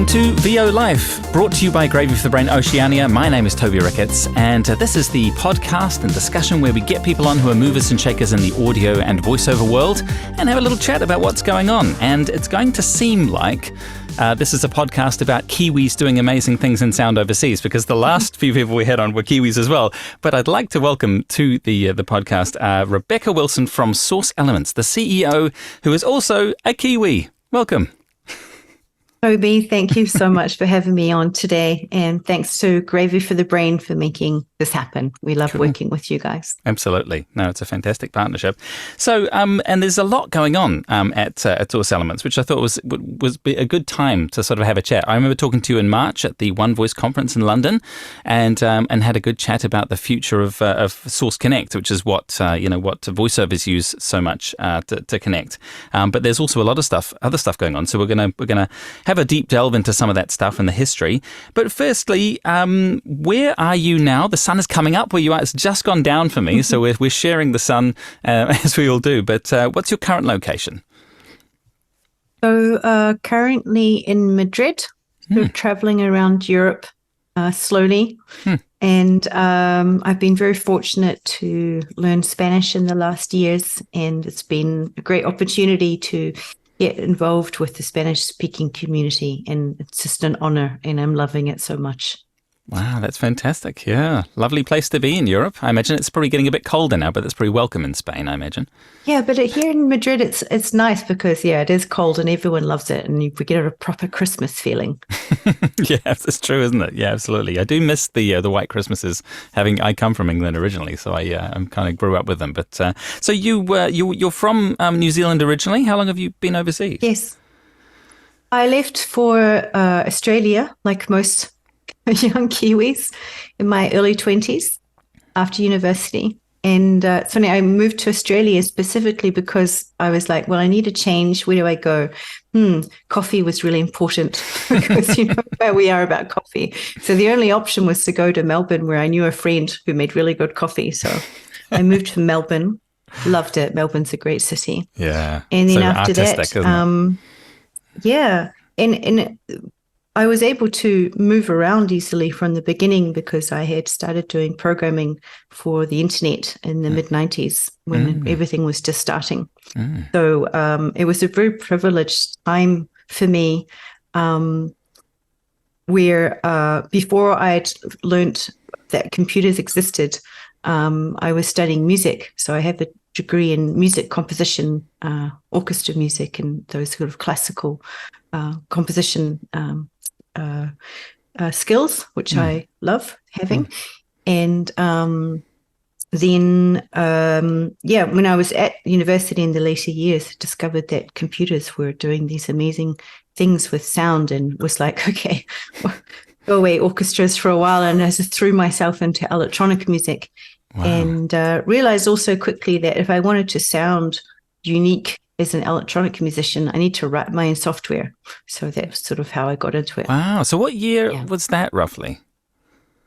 to VO Life, brought to you by Gravy for the Brain Oceania. My name is Toby Ricketts, and this is the podcast and discussion where we get people on who are movers and shakers in the audio and voiceover world and have a little chat about what's going on. And it's going to seem like this is a podcast about Kiwis doing amazing things in sound overseas, because the last few people we had on were Kiwis as well. But I'd like to welcome to the podcast Rebekah Wilson from Source Elements, the CEO, who is also a Kiwi. Welcome. Toby, thank you so much for having me on today. And thanks to Gravy for the Brain for making this happen. We love working with you guys. Absolutely. No, it's a fantastic partnership. So, and there's a lot going on at Source Elements, which I thought was a good time to sort of have a chat. I remember talking to you in March at the One Voice conference in London, and had a good chat about the future of Source Connect, which is what voiceovers use so much to connect. But there's also a lot of other stuff going on. So we're gonna have a deep delve into some of that stuff and the history. But firstly, where are you now? The sun is coming up where you are. It's just gone down for me, so we're sharing the sun as we all do. But what's your current location? So currently in Madrid, we're traveling around Europe slowly. And I've been very fortunate to learn Spanish in the last years, and it's been a great opportunity to get involved with the Spanish-speaking community, and it's just an honor, and I'm loving it so much. Wow, that's fantastic. Yeah, lovely place to be in Europe. I imagine it's probably getting a bit colder now, but it's pretty welcome in Spain, I imagine. Yeah, but here in Madrid, it's nice because, it is cold and everyone loves it, and we get a proper Christmas feeling. Yeah, it's true, isn't it? Yeah, absolutely. I do miss the white Christmases. I come from England originally, so I kind of grew up with them. But so you're from New Zealand originally. How long have you been overseas? Yes, I left for Australia, like most young Kiwis, in my early 20s after university. And it's funny, I moved to Australia specifically because I was like, well, I need a change. Where do I go? Coffee was really important because you know where we are about coffee. So the only option was to go to Melbourne, where I knew a friend who made really good coffee. So I moved to Melbourne. Loved it. Melbourne's a great city. Yeah. And then so after artistic, that, yeah. And I was able to move around easily from the beginning because I had started doing programming for the internet in the mid-90s when everything was just starting. So it was a very privileged time for me, where before I'd learnt that computers existed, I was studying music. So I have a degree in music composition, orchestra music, and those sort of classical composition skills, which I love having. And then, when I was at university in the later years, discovered that computers were doing these amazing things with sound, and was like, okay, go away orchestras for a while. And I just threw myself into electronic music. Wow. And realized also quickly that if I wanted to sound unique as an electronic musician, I need to write my own software. So that's sort of how I got into it. Wow. So what year was that roughly?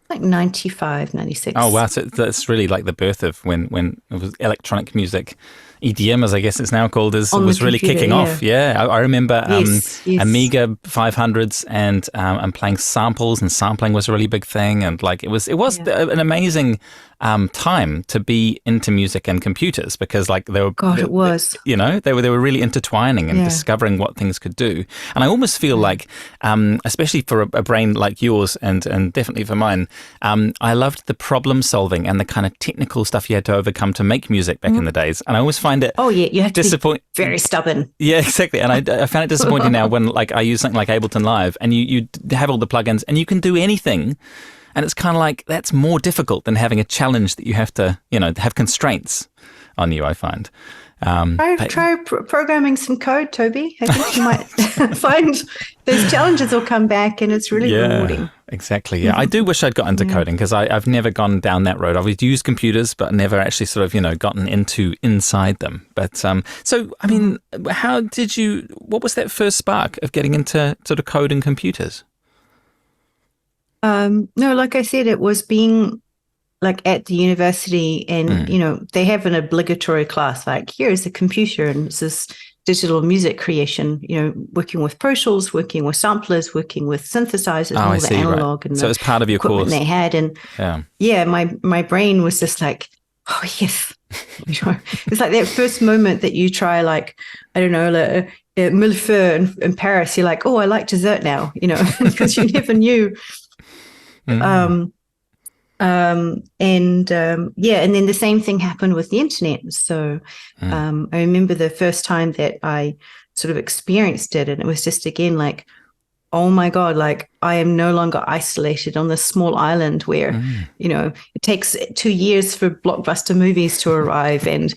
Like 95, 96. Oh, wow. So that's really like the birth of when it was electronic music. EDM, as I guess it's now called, was really kicking off. Yeah, I remember Amiga 500s and playing samples, and sampling was a really big thing. And like it was an amazing time to be into music and computers, because like they were, it was. They were really intertwining and discovering what things could do. And I almost feel like, especially for a brain like yours and definitely for mine, I loved the problem solving and the kind of technical stuff you had to overcome to make music back in the days. And I always find it you have to be very stubborn. Yeah, exactly. And I found it disappointing now when like I use something like Ableton Live, and you have all the plugins and you can do anything. And it's kind of like that's more difficult than having a challenge that you have to, have constraints on you, I find. Try programming some code, Toby. I think you might find those challenges will come back, and it's really rewarding. Exactly. Yeah, I do wish I'd got into coding, because I've never gone down that road. I've used computers, but never actually sort of gotten inside them. But so I mean, what was that first spark of getting into sort of code and computers? No, like I said, it was being like at the university, and they have an obligatory class like, here's a computer, and it's this digital music creation, working with Pro Tools, working with samplers, working with synthesizers, and all the analog and so it's part of your equipment course they had. And my brain was just like, oh yes. It's like that first moment that you try, like, I don't know, like, millefeuille in Paris. You're like, oh, I like dessert now, because you never knew. And then the same thing happened with the internet. So I remember the first time that I sort of experienced it, and it was just, again, like, oh my God, like, I am no longer isolated on this small island where, it takes 2 years for blockbuster movies to arrive, and,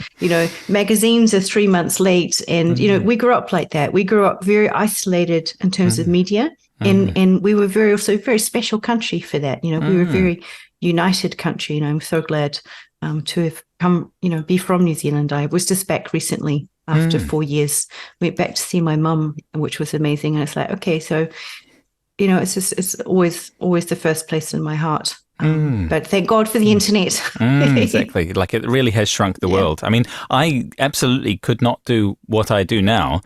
magazines are 3 months late. And, we grew up like that. We grew up very isolated in terms of media. And we were very special country for that. We were a very united country. And I'm so glad to have come, be from New Zealand. I was just back recently after 4 years. Went back to see my mum, which was amazing. And it's like, okay, so, it's always the first place in my heart. But thank God for the internet. Exactly. Like, it really has shrunk the world. I mean, I absolutely could not do what I do now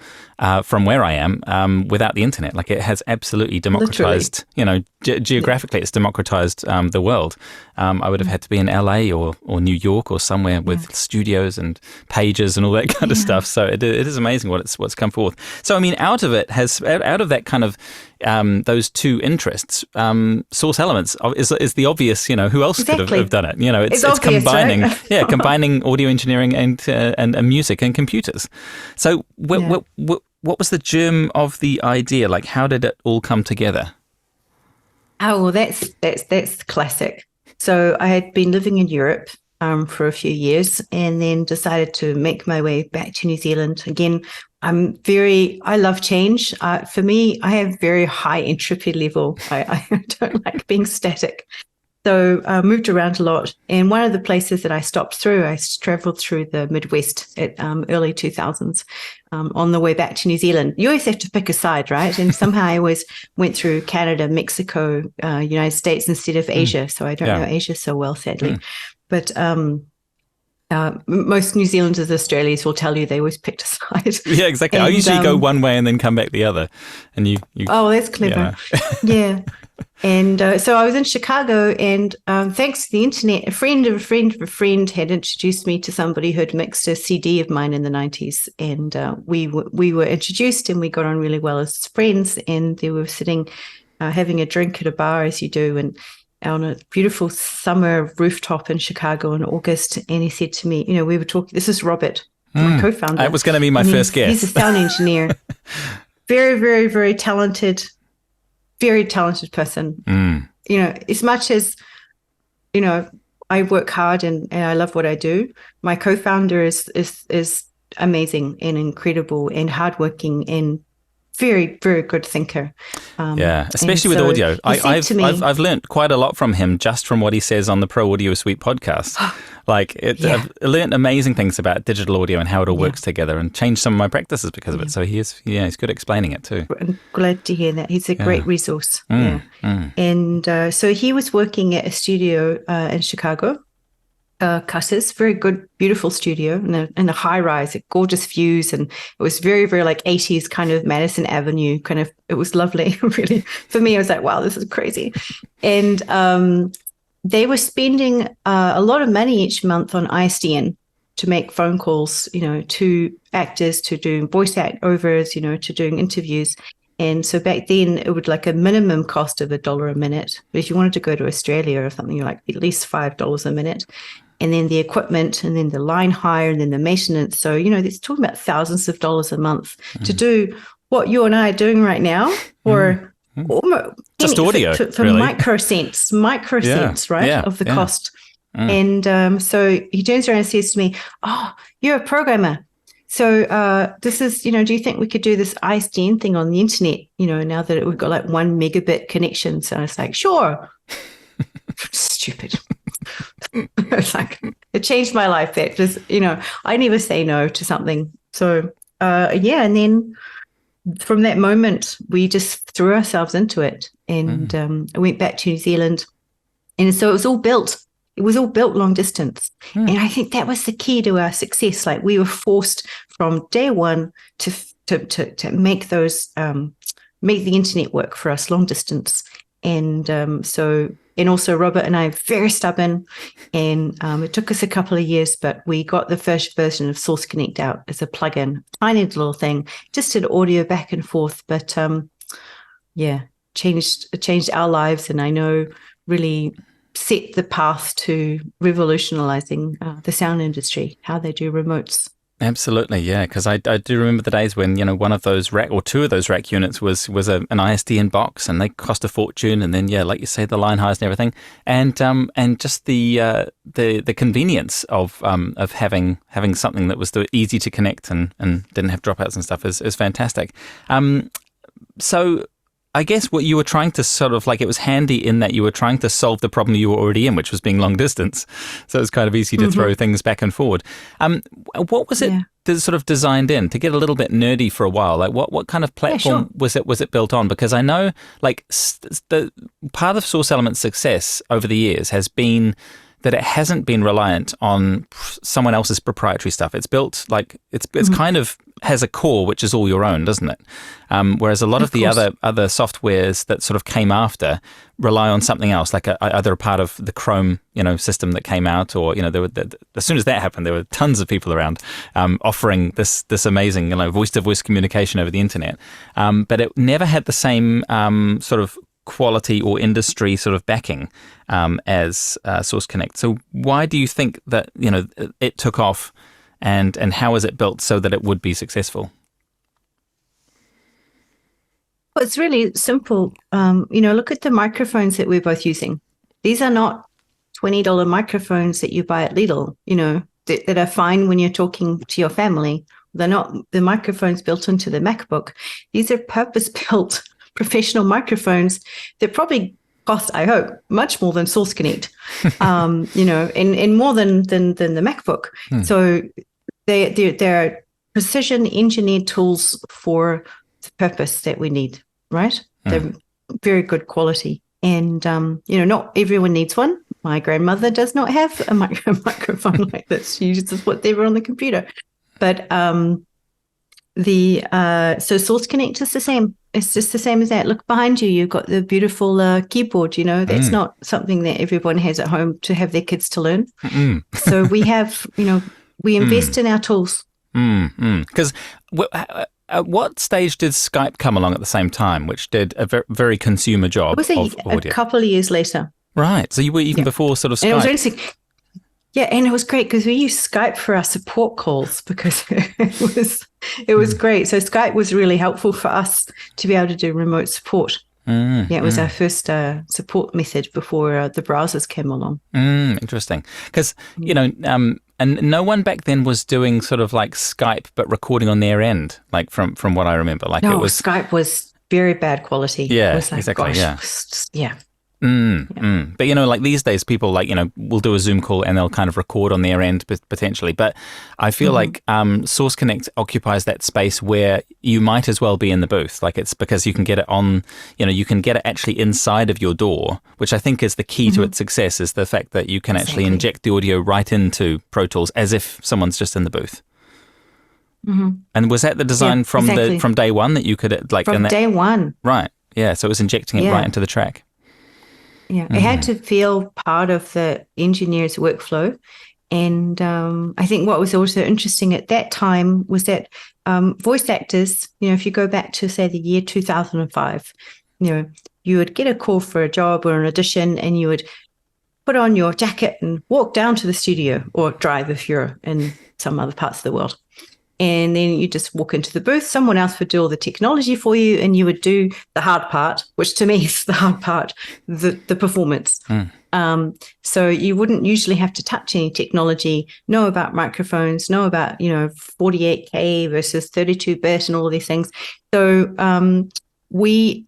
from where I am without the internet. Like, it has absolutely democratized, geographically, it's democratized the world. I would have had to be in LA or New York or somewhere with studios and pages and all that kind of stuff. So it is amazing what's come forth. So, I mean, out of that kind of those two interests, Source Elements is the obvious, who else could have done it? It's obvious, combining, right? Combining audio engineering and music and computers. So what was the germ of the idea? Like, how did it all come together? Oh, well, that's classic. So I had been living in Europe for a few years, and then decided to make my way back to New Zealand. Again, I love change. For me, I have very high entropy level. I don't like being static. So I moved around a lot. And one of the places that I stopped through, I traveled through the Midwest at early 2000s on the way back to New Zealand. You always have to pick a side, right? And somehow I always went through Canada, Mexico, United States instead of Asia. So I don't know Asia so well, sadly. But most New Zealanders, Australians will tell you they always picked a side. Yeah, exactly. I usually go one way and then come back the other. And you oh, that's clever. Yeah. And so I was in Chicago, and thanks to the internet, a friend of a friend of a friend had introduced me to somebody who had mixed a CD of mine in the 90s. And we were introduced, and we got on really well as friends. And they were sitting having a drink at a bar, as you do, and on a beautiful summer rooftop in Chicago in August. And he said to me, we were talking, this is Robert, my co-founder. That was going to be my first guess. He's a sound engineer. Very, very, very talented person. As much as, I work hard and I love what I do, my co-founder is amazing and incredible and hardworking and very, very good thinker. Especially with audio. I've learned quite a lot from him just from what he says on the Pro Audio Suite podcast. I've learned amazing things about digital audio and how it all works together, and changed some of my practices because of it. So he's good at explaining it too. I'm glad to hear that. He's a great resource. And so he was working at a studio in Chicago, Cutters, very good, beautiful studio in a high rise, gorgeous views, and it was very, very like 80s kind of Madison Avenue kind of. It was lovely, really. For me, I was like, wow, this is crazy. And they were spending a lot of money each month on ISDN to make phone calls, to actors, to doing voice overs, to doing interviews. And so back then it would like a minimum cost of $1 a minute. But if you wanted to go to Australia or something, you're like at least $5 a minute. And then the equipment, and then the line hire, and then the maintenance. So, it's talking about thousands of dollars a month to do what you and I are doing right now, or almost just audio for really. microcents, right, of the cost. And so he turns around and says to me, "Oh, you're a programmer. So this is, do you think we could do this ISDN thing on the internet, now that we've got like 1 megabit connection?" So I was like, sure. Stupid. It's like, it changed my life. That just, I never say no to something. So, and then from that moment, we just threw ourselves into it, and I went back to New Zealand. And so it was all built. It was all built long distance. And I think that was the key to our success. Like, we were forced from day one to make those make the internet work for us long distance. And and also Robert and I are very stubborn, and it took us a couple of years, but we got the first version of Source Connect out as a plugin, tiny little thing, just did audio back and forth, but changed our lives, and I know really set the path to revolutionizing the sound industry, how they do remotes. Absolutely, yeah, because I do remember the days when, one of those rack or two of those rack units was an ISDN box, and they cost a fortune, and then like you say, the line highs and everything, and just the convenience of having something that was easy to connect and didn't have dropouts and stuff is fantastic. So I guess what you were trying to sort of it was handy in that you were trying to solve the problem you were already in, which was being long distance. So it was kind of easy to throw things back and forward. What was it sort of designed in, to get a little bit nerdy for a while? What kind of platform was it built on? Because I know the part of Source Element's success over the years has been that it hasn't been reliant on someone else's proprietary stuff. It's built it's kind of has a core which is all your own, doesn't it? Whereas a lot of the other softwares that sort of came after rely on something else, like either a part of the Chrome system that came out, or as soon as that happened, there were tons of people around offering this amazing voice-to-voice communication over the internet. But it never had the same sort of quality or industry sort of backing as Source Connect. So why do you think that it took off, and how was it built so that it would be successful? Well, it's really simple. Look at the microphones that we're both using. These are not $20 microphones that you buy at Lidl, that are fine when you're talking to your family. They're not the microphones built into the MacBook. These are purpose-built professional microphones that probably cost, I hope, much more than Source Connect, and more than the MacBook. So they're precision engineered tools for the purpose that we need, right? They're very good quality. And, not everyone needs one. My grandmother does not have a microphone like this. She uses whatever on the computer. But so Source Connect is the same. It's just the same as that. Look behind you. You've got the beautiful keyboard. That's not something that everyone has at home to have their kids to learn. So we have, we invest in our tools. Because at what stage did Skype come along at the same time, which did a very consumer job? It was a couple of years later. Right. So you were even before sort of Skype. And it was great because we used Skype for our support calls because it was great. So Skype was really helpful for us to be able to do remote support. It was our first support method before the browsers came along. Interesting. Because, and no one back then was doing sort of like Skype, but recording on their end, like from what I remember. Skype was very bad quality. Yeah, it was exactly. Yeah. But like these days, people will do a Zoom call and they'll kind of record on their end potentially. But I feel like Source Connect occupies that space where you might as well be in the booth. It's because you can get it on, you can get it actually inside of your door, which I think is the key to its success, is the fact that you can actually inject the audio right into Pro Tools as if someone's just in the booth. And was that the design from day one, that you could day one? Right. Yeah. So it was injecting it right into the track. Yeah, it had to feel part of the engineer's workflow. And I think what was also interesting at that time was that voice actors, if you go back to, say, the year 2005, you would get a call for a job or an audition, and you would put on your jacket and walk down to the studio, or drive if you're in some other parts of the world. And then you just walk into the booth, someone else would do all the technology for you, and you would do the hard part, which to me is the hard part, the performance. So you wouldn't usually have to touch any technology, know about microphones, know about, 48K versus 32-bit and all of these things. So we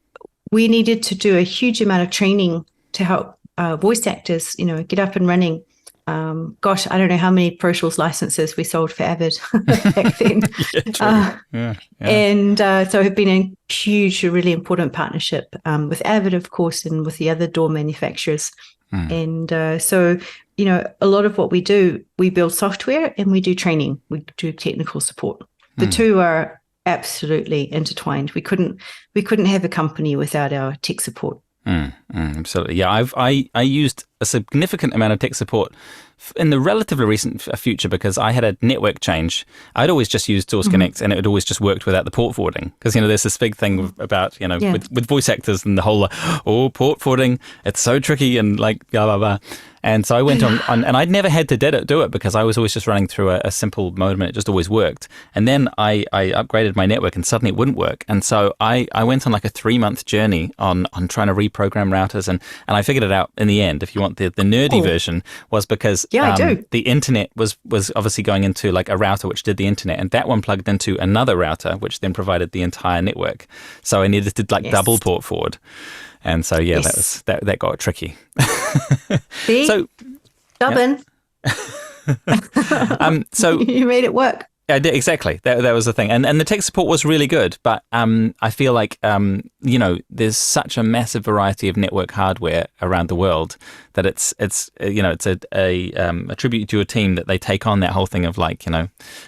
needed to do a huge amount of training to help voice actors, get up and running. I don't know how many Pro Tools licenses we sold for Avid back then. And so it's been a huge, really important partnership with Avid, of course, and with the other door manufacturers. And so, a lot of what we do, we build software and we do training. We do technical support. The two are absolutely intertwined. We couldn't have a company without our tech support. Absolutely. Yeah, I used a significant amount of tech support in the relatively recent future because I had a network change. I'd always just used Source Connect and it had always just worked without the port forwarding because, there's this big thing about, with voice actors and the whole, port forwarding, it's so tricky and blah, blah, blah. And so I went on and I'd never had to do it because I was always just running through a simple modem and it just always worked. And then I upgraded my network and suddenly it wouldn't work. And so I went on a 3-month journey on trying to reprogram routers and I figured it out in the end. If you want the nerdy version, was because I do. The internet was obviously going into a router which did the internet, and that one plugged into another router which then provided the entire network. So I needed to double port forward. And so, that got tricky. See? So, stubborn. So you made it work. Yeah, exactly. That was the thing. And the tech support was really good. But I feel like, there's such a massive variety of network hardware around the world that it's a tribute to your team that they take on that whole thing of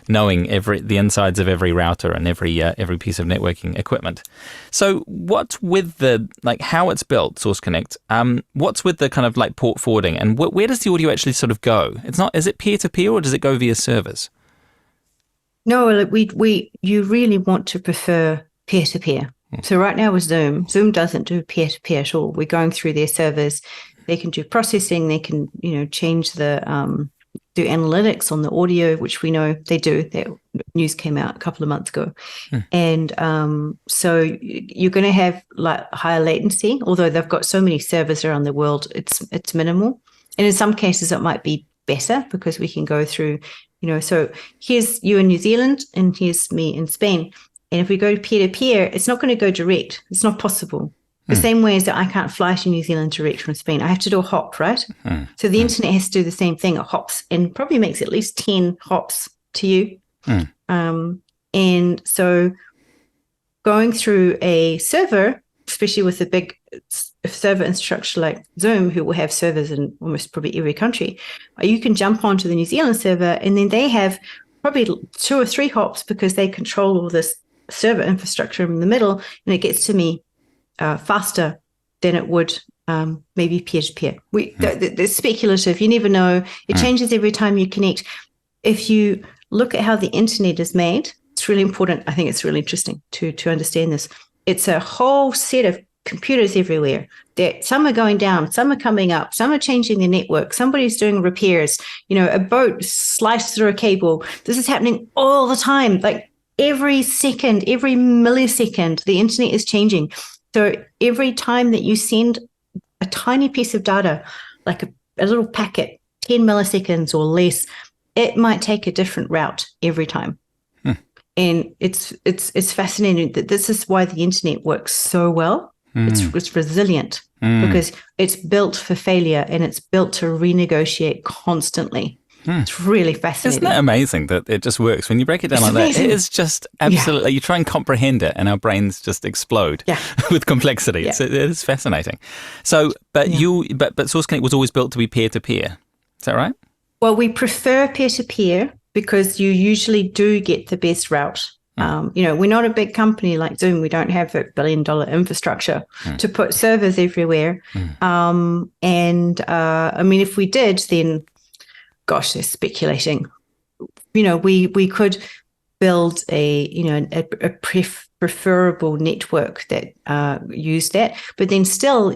knowing the insides of every router and every piece of networking equipment. So what's with the, how it's built, Source Connect, what's with the kind of port forwarding and where does the audio actually sort of go? Is it peer-to-peer or does it go via servers? No, you really want to prefer peer-to-peer. So right now with Zoom doesn't do peer-to-peer at all. We're going through their servers. They can do processing. They can, change do analytics on the audio, which we know they do. That news came out a couple of months ago. And so you're going to have higher latency, although they've got so many servers around the world, it's minimal. And in some cases it might be better because we can go through, so here's you in New Zealand and here's me in Spain. And if we go peer-to-peer, it's not going to go direct. It's not possible. The same way as that I can't fly to New Zealand direct from Spain. I have to do a hop, right? So the internet has to do the same thing. It hops and probably makes at least 10 hops to you. And so going through a server, especially with a big server infrastructure like Zoom, who will have servers in almost probably every country, you can jump onto the New Zealand server and then they have probably 2 or 3 hops because they control all this server infrastructure in the middle, and it gets to me faster than it would maybe peer-to-peer. They're speculative. You never know. It changes every time you connect. If you look at how the internet is made, it's really important. I think it's really interesting to understand this. It's a whole set of computers everywhere. Some are going down, some are coming up, some are changing the network, somebody's doing repairs, a boat sliced through a cable. This is happening all the time. Every second, every millisecond, the internet is changing. So every time that you send a tiny piece of data, like a little packet, 10 milliseconds or less, it might take a different route every time. And it's fascinating that this is why the internet works so well. It's resilient because it's built for failure and it's built to renegotiate constantly. It's really fascinating. Isn't it amazing that it just works? When you break it down that, it is just absolutely, you try and comprehend it and our brains just explode with complexity. It is fascinating. So, but Source Connect was always built to be peer-to-peer. Is that right? Well, we prefer peer-to-peer because you usually do get the best route. We're not a big company like Zoom. We don't have a $1 billion infrastructure to put servers everywhere. If we did, then gosh, they're speculating. We could build a preferable network that used that, but then still,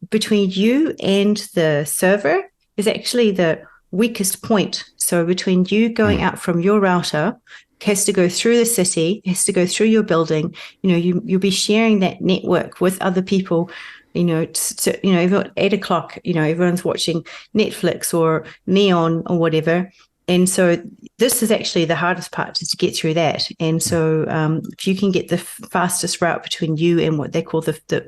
between you and the server is actually the weakest point. So between you going out from your router, has to go through the city, has to go through your building. You'll be sharing that network with other people. At 8 o'clock, everyone's watching Netflix or Neon or whatever. And so this is actually the hardest part, is to get through that. And so if you can get the fastest route between you and what they call the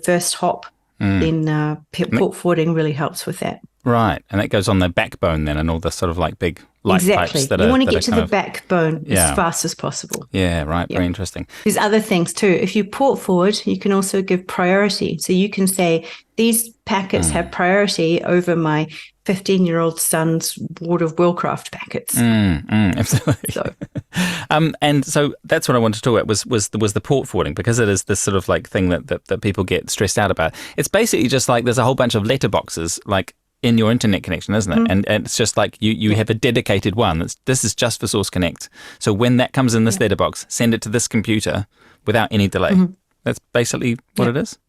first hop, then port forwarding really helps with that. Right. And that goes on the backbone then, and all the sort of big light exactly. pipes that you are... want to that get are to kind the of- backbone Yeah. as fast as possible. Yeah, right. Very interesting. There's other things too. If you port forward, you can also give priority. So you can say, these packets have priority over my 15-year-old son's World of Warcraft packets. Absolutely. So, and so that's what I wanted to talk about was the port forwarding, because it is this sort of like thing that people get stressed out about. It's basically just like there's a whole bunch of letterboxes like in your internet connection, isn't it? And it's just like you have a dedicated one. This is just for Source Connect. So when that comes in this letterbox, send it to this computer without any delay. That's basically what it is.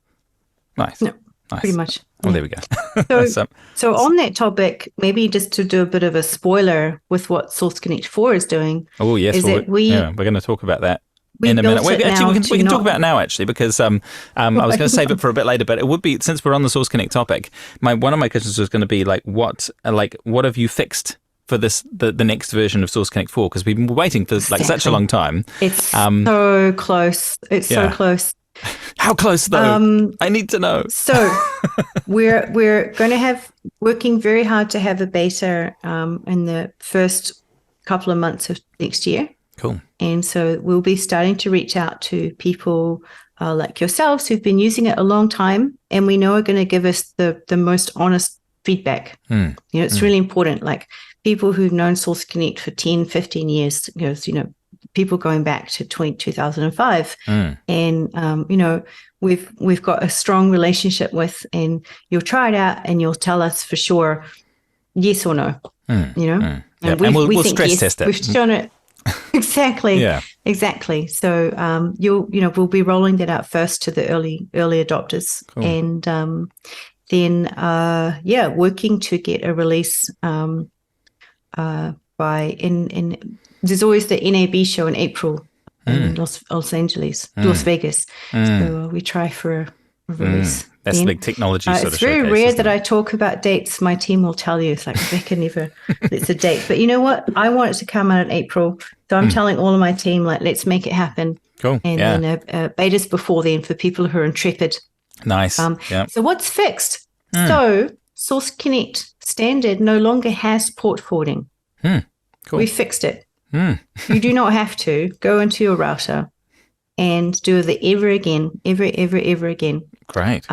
Nice. No, Nice. pretty much. Well, there we go. So on that topic, maybe just to do a bit of a spoiler with what Source Connect 4 is doing. Oh, yes. We're going to talk about that in a minute. We can talk about it now, actually, because I was going to save it for a bit later, but it would be, since we're on the Source Connect topic, one of my questions was going to be what have you fixed for the next version of Source Connect 4? Because we've been waiting for such a long time. It's so close. It's so close. How close though? I need to know. So we're going to have working very hard to have a beta in the first couple of months of next year. Cool. And so we'll be starting to reach out to people like yourselves who've been using it a long time, and we know are going to give us the most honest feedback. It's really important. Like people who've known Source Connect for 10, 15 years, people going back to 2005, and we've got a strong relationship with, and you'll try it out and you'll tell us for sure yes or no. And we'll stress test it. We've shown it. Exactly. Yeah. Exactly. So we'll be rolling that out first to the early adopters, cool. And then working to get a release by in there's always the NAB show in April in Las Vegas. So we try for a release. That's the big technology sort of It's very rare that I talk about dates. My team will tell you. It's like Rebekah never it's a date. But you know what? I want it to come out in April. So I'm telling all of my team, let's make it happen. Cool. And then betas before then for people who are intrepid. Nice. So what's fixed? So Source Connect standard no longer has port forwarding. Cool. We fixed it. You do not have to go into your router and do it ever again. Great.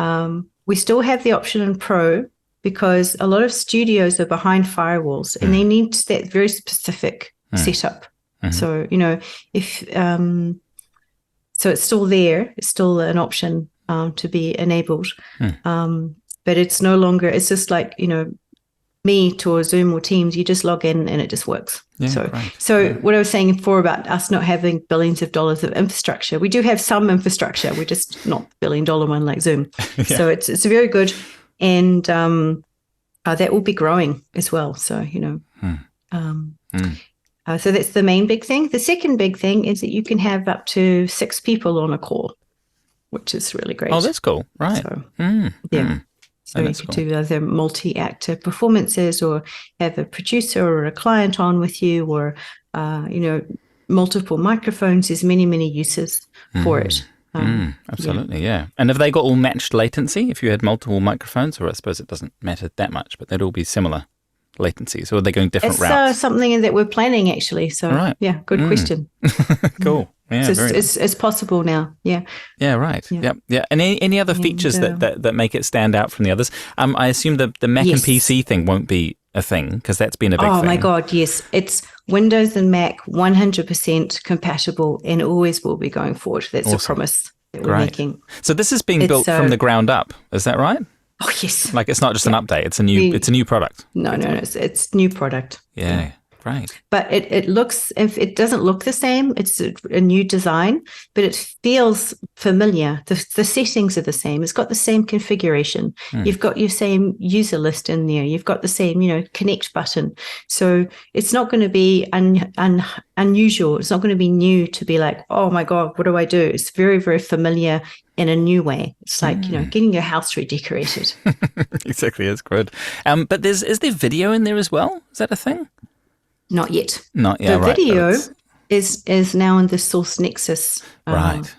We still have the option in Pro because a lot of studios are behind firewalls and they need that very specific setup. So, if so it's still there. It's still an option to be enabled. But it's no longer, it's just like, Meet or Zoom or Teams, you just log in and it just works. What I was saying before about us not having billions of dollars of infrastructure, we do have some infrastructure. We're just not $1 billion one like Zoom. So it's very good. And that will be growing as well. So, so that's the main big thing. The second big thing is that you can have up to 6 people on a call, which is really great. Oh, that's cool. Right. So, So you could do other multi-actor performances or have a producer or a client on with you or, multiple microphones. There's many, many uses for it. Absolutely, yeah. And have they got all matched latency if you had multiple microphones? Or I suppose it doesn't matter that much, but they'd all be similar latencies. Or are they going different routes? It's something that we're planning, actually. So, good question. Cool. Yeah, it's possible now. Yeah. Yeah. Right. Yeah. And any other features that make it stand out from the others? I assume the Mac and PC thing won't be a thing because that's been a big thing. Oh my God, yes! It's Windows and Mac 100% compatible and always will be going forward. That's a promise that we're making. So this is being built from the ground up. Is that right? Oh yes. Like it's not just an update. It's a new product. No. It's new product. Yeah. Right. But it looks, if it doesn't look the same, it's a new design, but it feels familiar. The settings are the same. It's got the same configuration. You've got your same user list in there. You've got the same, connect button. So it's not going to be unusual. It's not going to be new to be like, oh my God, what do I do? It's very, very familiar in a new way. It's like, getting your house redecorated. Exactly. It's good. But is there video in there as well? Is that a thing? Not yet. Not yet. The video is now in the Source Nexus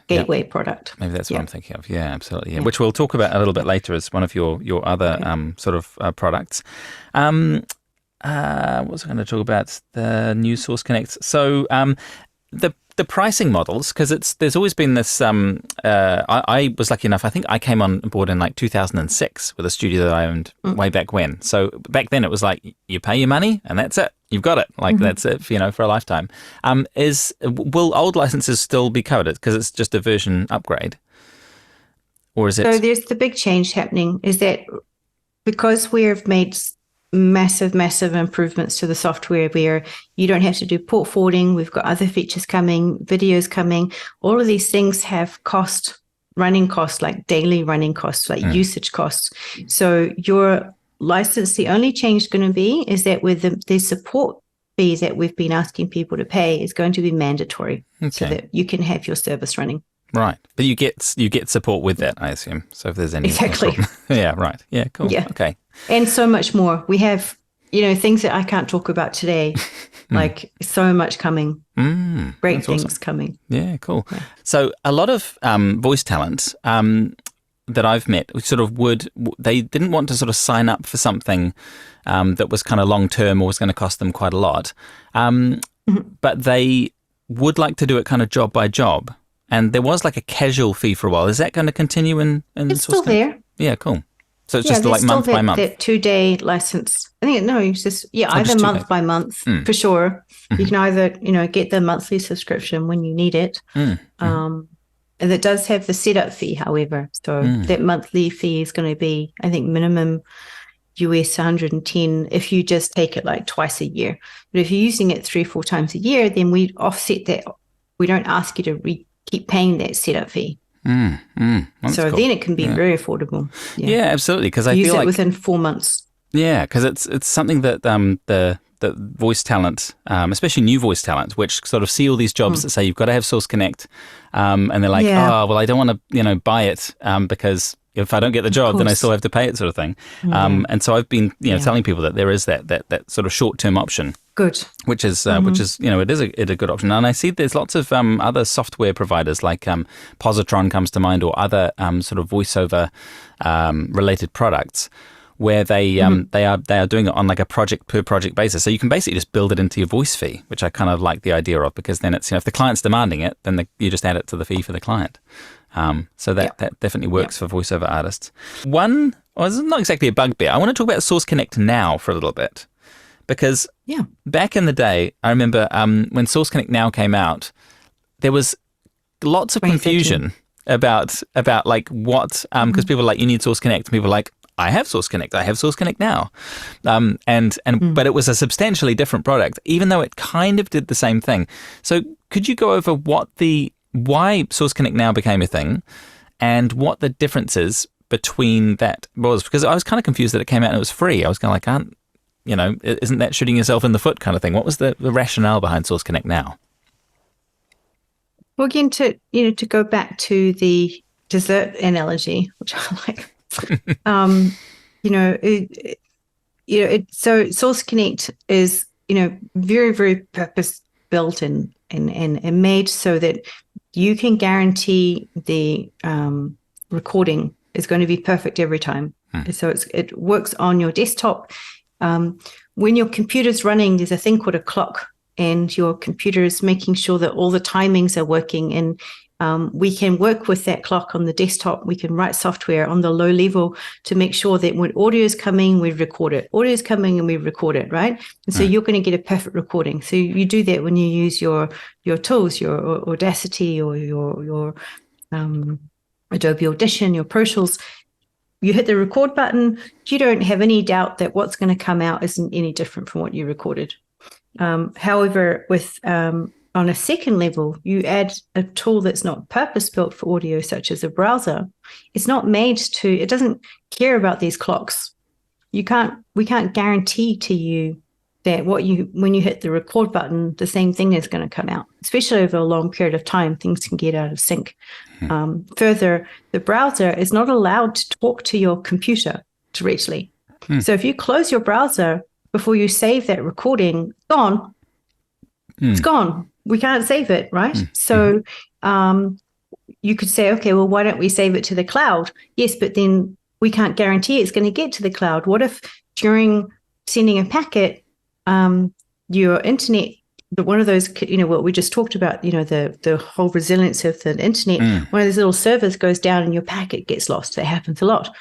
gateway product. Maybe that's what I'm thinking of. Yeah, absolutely. Yeah. Which we'll talk about a little bit later as one of your other sort of products. what was I going to talk about? The new Source Connect. So the pricing models, because there's always been this. I was lucky enough. I think I came on board in like 2006 with a studio that I owned way back when. So back then it was like you pay your money and that's it. You've got it. Like that's it. For a lifetime. Will old licenses still be covered? Because it's just a version upgrade, or is it? So there's the big change happening. Is that because we have made massive improvements to the software where you don't have to do port forwarding. We've got other features coming, videos coming. All of these things have running costs, like daily running costs, like usage costs. So your license, the only change going to be is that with the support fee that we've been asking people to pay is going to be mandatory so that you can have your service running. Right. But you get support with that, I assume. So if there's any Exactly. Yeah, right. Yeah, cool. Yeah. Okay. And so much more. We have, things that I can't talk about today, like so much coming. Great things awesome. Coming. Yeah, cool. Yeah. So a lot of voice talent that I've met sort of they didn't want to sort of sign up for something that was kind of long term or was going to cost them quite a lot. But they would like to do it kind of job by job. And there was like a casual fee for a while. Is that going to continue in It's still there. Yeah, cool. So it's just like month by month. That 2-day license. I think it's just either month by month for sure. You can either get the monthly subscription when you need it, and it does have the setup fee. However, so that monthly fee is going to be, I think, minimum US 110 if you just take it like twice a year. But if you're using it 3-4 times a year, then we offset that. We don't ask you to keep paying that setup fee. So cool. Then it can be very affordable. Yeah, absolutely. Because I feel feel like like within 4 months. Yeah, because it's something that the voice talent, especially new voice talent, which sort of see all these jobs that say you've got to have Source Connect, and they're like, oh, well, I don't want to buy it because if I don't get the job, then I still have to pay it, sort of thing. And so I've been telling people that there is that sort of short term option. Good. Which is it is a good option. And I see there's lots of other software providers like Positron comes to mind, or other sort of voiceover related products where they are doing it on like a project per project basis. So you can basically just build it into your voice fee, which I kind of like the idea of, because then it's if the client's demanding it, then you just add it to the fee for the client. So that definitely works for voiceover artists. It's not exactly a bugbear. I want to talk about Source Connect Now for a little bit. Because back in the day, I remember when Source Connect Now came out, there was lots of confusion about like what, because people were like, you need Source Connect. And people were like, I have Source Connect. I have Source Connect Now. But it was a substantially different product, even though it kind of did the same thing. So could you go over why Source Connect Now became a thing and what the differences between that was? Because I was kind of confused that it came out and it was free. I was kind of like, isn't that shooting yourself in the foot kind of thing? What was the rationale behind Source Connect Now? Well, again, to go back to the dessert analogy, which I like, so Source Connect is, very, very purpose built and made so that you can guarantee the recording is going to be perfect every time. So it works on your desktop. When your computer's running, there's a thing called a clock, and your computer is making sure that all the timings are working. And we can work with that clock on the desktop. We can write software on the low level to make sure that when audio is coming, we record it. Audio is coming and we record it, right? And so you're going to get a perfect recording. So you do that when you use your tools, your Audacity or your Adobe Audition, your Pro Tools. You hit the record button, you don't have any doubt that what's going to come out isn't any different from what you recorded. However, with on a second level, you add a tool that's not purpose-built for audio, such as a browser. It's not made it doesn't care about these clocks. We can't guarantee to you that when you hit the record button, the same thing is going to come out, especially over a long period of time. Things can get out of sync. Further, the browser is not allowed to talk to your computer directly. So if you close your browser before you save that recording, it's gone. We can't save it, right? So you could say, okay, well, why don't we save it to the cloud? Yes, but then we can't guarantee it's going to get to the cloud. What if during sending a packet, your internet, one of those, what we just talked about, the whole resilience of the internet, one of those little servers goes down and your packet gets lost. That happens a lot.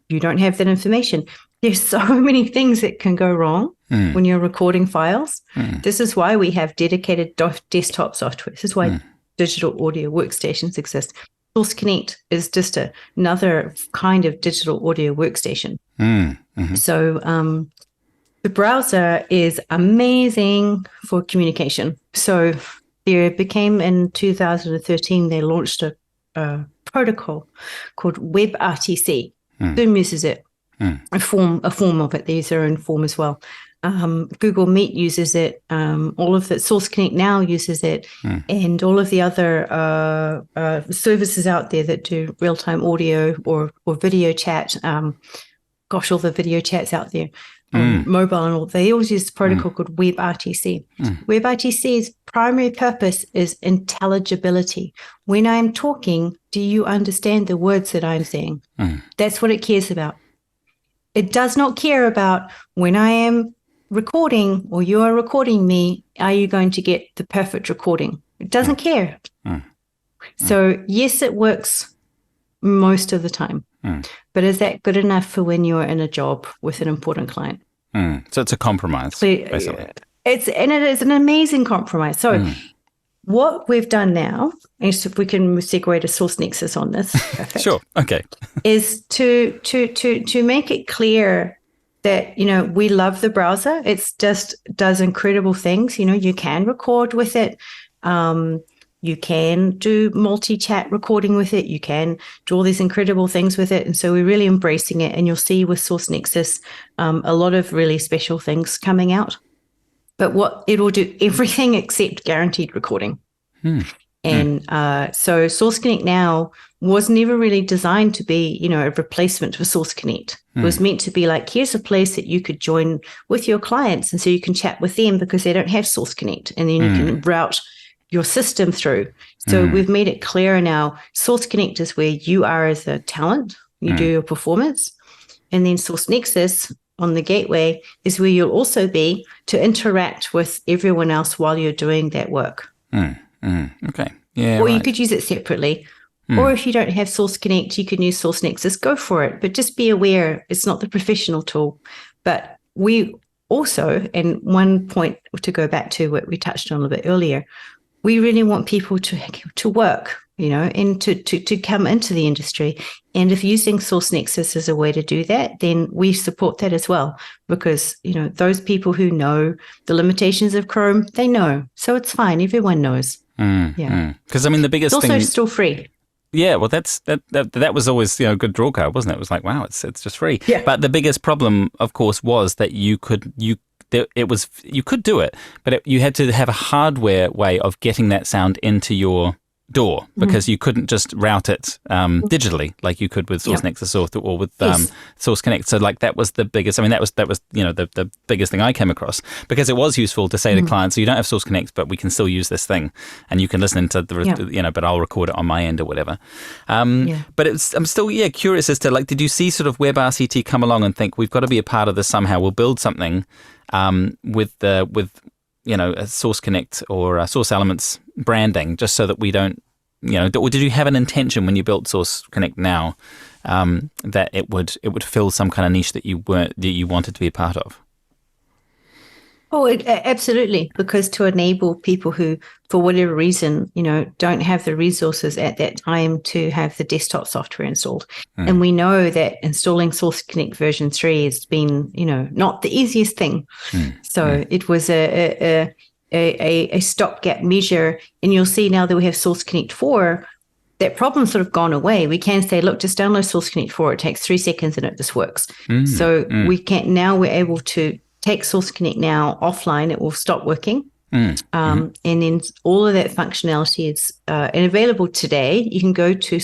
You don't have that information. There's so many things that can go wrong when you're recording files. This is why we have dedicated desktop software. This is why digital audio workstations exist. Source Connect is just another kind of digital audio workstation. So the browser is amazing for communication. So there became, in 2013, they launched a protocol called WebRTC. Zoom uses it, a form of it. They use their own form as well. Google Meet uses it. All of the Source Connect now uses it, and all of the other services out there that do real-time audio or video chat. All the video chats out there, mobile and all, they always use the protocol called WebRTC. WebRTC's primary purpose is intelligibility. When I'm talking, do you understand the words that I'm saying? That's what it cares about. It does not care about when I am recording or you are recording me, are you going to get the perfect recording? It doesn't care. So yes, it works most of the time. But is that good enough for when you're in a job with an important client? So it's a compromise, basically. It is an amazing compromise. So what we've done now, is if we can segue to Source Nexus on this, perfect, sure, okay, is to make it clear that, we love the browser. It's just does incredible things. You can record with it. You can do multi-chat recording with it. You can do all these incredible things with it. And so we're really embracing it. And you'll see with Source Nexus, a lot of really special things coming out. But what it will do, everything except guaranteed recording. And so Source Connect now was never really designed to be, a replacement for Source Connect. It was meant to be like, here's a place that you could join with your clients. And so you can chat with them because they don't have Source Connect. And then you can route your system through. So we've made it clearer now. Source Connect is where you are as a talent, you do your performance. And then Source Nexus on the gateway is where you'll also be to interact with everyone else while you're doing that work. Okay. Yeah. Or you could use it separately. Or if you don't have Source Connect, you can use Source Nexus. Go for it. But just be aware, it's not the professional tool. But we also, and one point to go back to what we touched on a bit earlier, we really want people to work, and to come into the industry. And if using Source Nexus is a way to do that, then we support that as well. Because, those people who know the limitations of Chrome, they know. So it's fine. Everyone knows. Because, the biggest it's thing... also still free. Yeah, well, that was always a good draw card, wasn't it? It was like, wow, it's just free. Yeah. But the biggest problem, of course, was that you could do it, but you had to have a hardware way of getting that sound into your door because you couldn't just route it digitally like you could with Source Nexus or with Source Connect. So like that was the biggest. That was the biggest thing I came across, because it was useful to say to clients, so you don't have Source Connect, but we can still use this thing, and you can listen to the but I'll record it on my end or whatever. But I'm still curious as to did you see sort of WebRTC come along and think we've got to be a part of this somehow? We'll build something with a Source Connect or Source Elements branding, just so that we don't, or did you have an intention when you built Source Connect now that it would fill some kind of niche that you wanted to be a part of? Oh, absolutely. Because to enable people who, for whatever reason, don't have the resources at that time to have the desktop software installed. And we know that installing Source Connect version 3 has been, not the easiest thing. So it was a stopgap measure. And you'll see now that we have Source Connect 4, that problem's sort of gone away. We can say, look, just download Source Connect 4. It takes 3 seconds and it just works. We're able to take Source Connect now offline. It will stop working. And then all of that functionality is available today. You can go to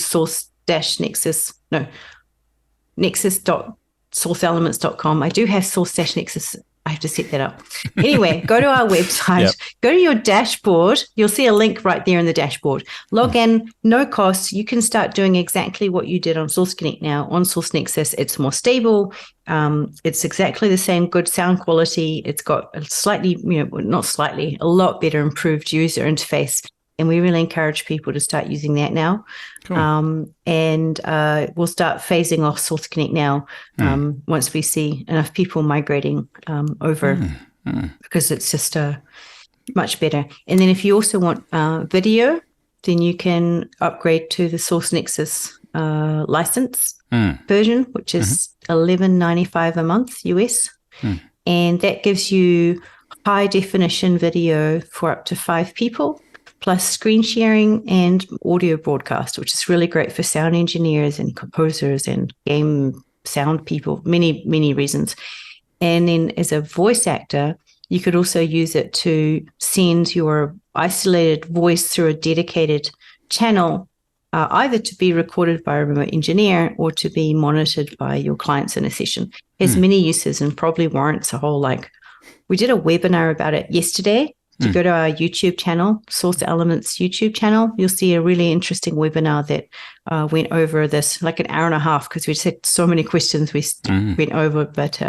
nexus.sourceelements.com. I do have Source-Nexus. I have to set that up. Anyway, go to our website, go to your dashboard. You'll see a link right there in the dashboard. Log in, no cost. You can start doing exactly what you did on Source Connect now. On Source Nexus, it's more stable. It's exactly the same good sound quality. It's got a slightly, not slightly, a lot better improved user interface. And we really encourage people to start using that now. Cool. And we'll start phasing off Source Connect now once we see enough people migrating over because it's just much better. And then if you also want video, then you can upgrade to the Source Nexus license version, which is $11.95 a month US. And that gives you high definition video for up to 5 people. Plus screen sharing and audio broadcast, which is really great for sound engineers and composers and game sound people, many, many reasons. And then as a voice actor, you could also use it to send your isolated voice through a dedicated channel, either to be recorded by a remote engineer or to be monitored by your clients in a session. It has many uses and probably warrants a whole, we did a webinar about it yesterday. If you go to our YouTube channel, Source Elements YouTube channel, you'll see a really interesting webinar that went over this, like an hour and a half, because we just had so many questions we went over, but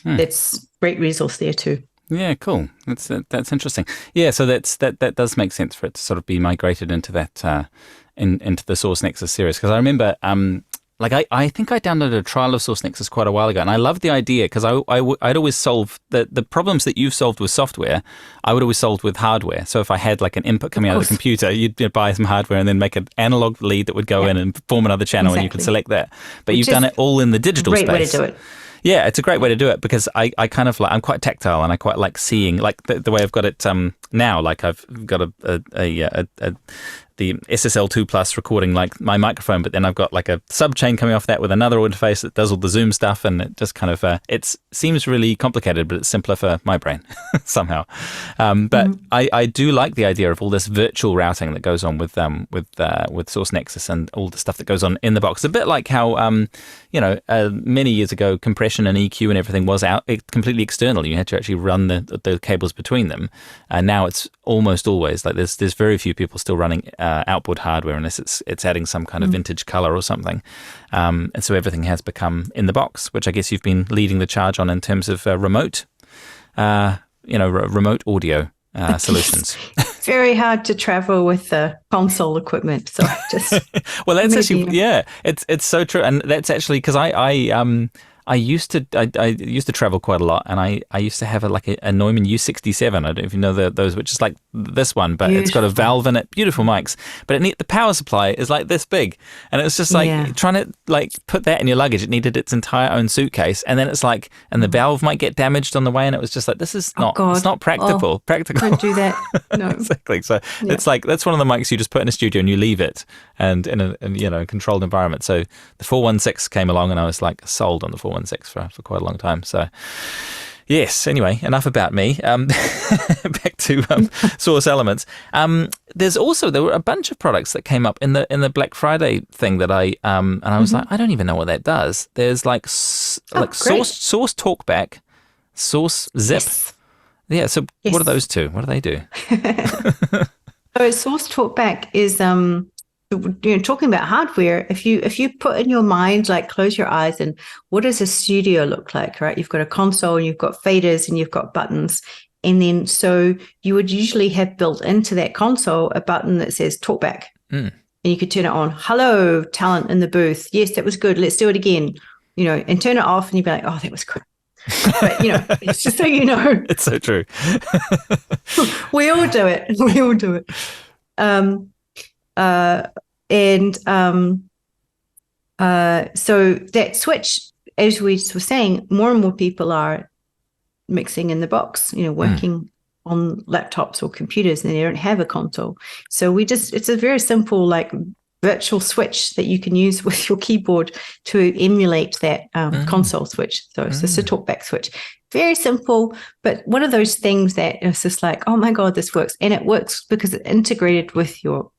that's great resource there too. Yeah, cool. That's interesting. Yeah, so that does make sense for it to sort of be migrated into that into the Source Nexus series, because I remember I think I downloaded a trial of Source Nexus quite a while ago, and I loved the idea because I'd always solve the problems that you've solved with software. I would always solve with hardware. So if I had like an input coming out of the computer, you'd buy some hardware and then make an analog lead that would go in and form another channel, and you could select that. But you've done it all in the digital space. Great way to do it. Yeah, it's a great way to do it because I kind of I'm quite tactile and I quite like seeing the way I've got it now. Like I've got the SSL2 Plus recording like my microphone, but then I've got like a sub chain coming off that with another interface that does all the Zoom stuff, and it just kind of it seems really complicated, but it's simpler for my brain somehow. But I do like the idea of all this virtual routing that goes on with Source Nexus and all the stuff that goes on in the box. A bit like how many years ago compression and EQ and everything was completely external. You had to actually run the cables between them, and now it's almost always like there's very few people still running outboard hardware unless it's adding some kind of vintage color or something, and so everything has become in the box, which I guess you've been leading the charge on in terms of remote audio solutions. It's very hard to travel with the console equipment, so just well, that's actually it's so true, and that's actually because I used to travel quite a lot, and I used to have a Neumann U67. I don't know if you know those, which is like this one, but It's got a valve in it. Beautiful mics, but the power supply is like this big, and it's just trying to put that in your luggage. It needed its entire own suitcase, and then it's and the valve might get damaged on the way, and it was just this is not it's not practical. Practical. Don't do that. No, exactly. So it's that's one of the mics you just put in a studio and you leave it, and in a controlled environment. So the 416 came along, and I was sold on the 416 for quite a long time. So yes, anyway, enough about me. Back to Source Elements. There were a bunch of products that came up in the Black Friday thing that I was I don't even know what that does. There's Source Talkback, Source Zip. Yes. Yeah, so what are those two? What do they do? So Source Talkback is talking about hardware. If you put in your mind, close your eyes, and what does a studio look like, right? You've got a console and you've got faders and you've got buttons. And then so you would usually have built into that console a button that says Talkback. And you could turn it on. Hello, talent in the booth. Yes, that was good. Let's do it again. And turn it off, and you'd be like, oh, that was crap. But it's just so you know. It's so true. We all do it. We all do it. So that switch, as we were saying, more and more people are mixing in the box, working on laptops or computers, and they don't have a console. So it's a very simple, virtual switch that you can use with your keyboard to emulate that console switch. So it's just a talkback switch. Very simple, but one of those things that it's just oh my God, this works. And it works because it's integrated with your